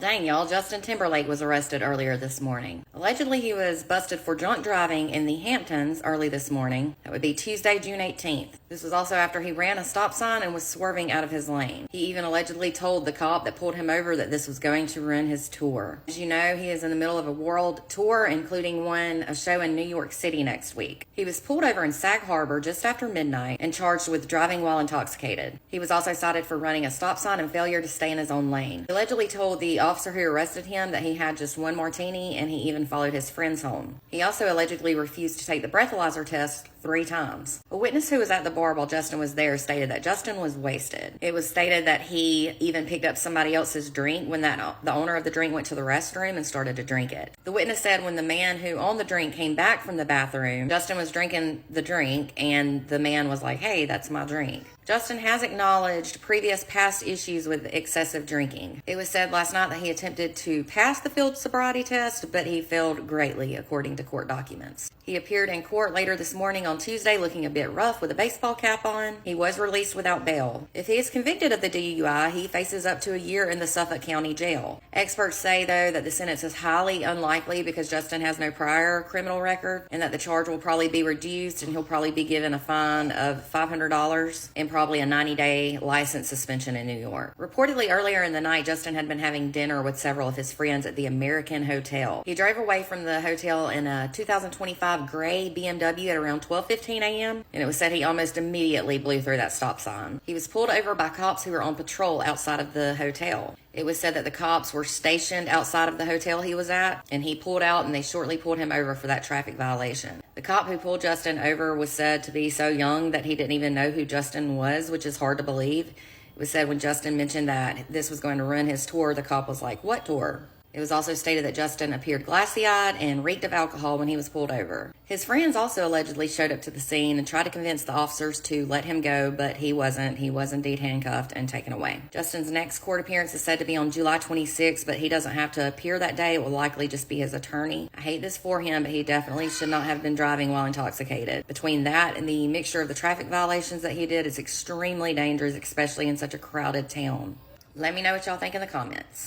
Dang, y'all, Justin Timberlake was arrested earlier this morning. Allegedly, he was busted for drunk driving in the Hamptons early this morning. That would be Tuesday, June 18th. This was also after he ran a stop sign and was swerving out of his lane. He even allegedly told the cop that pulled him over that this was going to ruin his tour. As you know, he is in the middle of a world tour, including a show in New York City next week. He was pulled over in Sag Harbor just after midnight and charged with driving while intoxicated. He was also cited for running a stop sign and failure to stay in his own lane. He allegedly told the officer who arrested him that he had just one martini, and he even followed his friends home. He also allegedly refused to take the breathalyzer test 3 times. A witness who was at the bar while Justin was there stated that Justin was wasted. It was stated that he even picked up somebody else's drink when the owner of the drink went to the restroom and started to drink it. The witness said when the man who owned the drink came back from the bathroom, Justin was drinking the drink, and the man was like, "Hey, that's my drink." Justin has acknowledged past issues with excessive drinking. It was said last night that he attempted to pass the field sobriety test, but he failed greatly, according to court documents. He appeared in court later this morning on Tuesday looking a bit rough with a baseball cap on. He was released without bail. If he is convicted of the DUI, he faces up to a year in the Suffolk County Jail. Experts say, though, that the sentence is highly unlikely because Justin has no prior criminal record, and that the charge will probably be reduced and he'll probably be given a fine of $500 and probably a 90-day license suspension in New York. Reportedly earlier in the night, Justin had been having dinner with several of his friends at the American Hotel. He drove away from the hotel in a 2025 gray BMW at around 12:15 a.m., and it was said he almost immediately blew through that stop sign. He was pulled over by cops who were on patrol outside of the hotel. It was said that the cops were stationed outside of the hotel he was at, and he pulled out and they shortly pulled him over for that traffic violation. The cop who pulled Justin over was said to be so young that he didn't even know who Justin was, which is hard to believe. It was said when Justin mentioned that this was going to ruin his tour, the cop was like, "What tour?" It was also stated that Justin appeared glassy-eyed and reeked of alcohol when he was pulled over. His friends also allegedly showed up to the scene and tried to convince the officers to let him go, but he wasn't. He was indeed handcuffed and taken away. Justin's next court appearance is said to be on July 26th, but he doesn't have to appear that day. It will likely just be his attorney. I hate this for him, but he definitely should not have been driving while intoxicated. Between that and the mixture of the traffic violations that he did, it's extremely dangerous, especially in such a crowded town. Let me know what y'all think in the comments.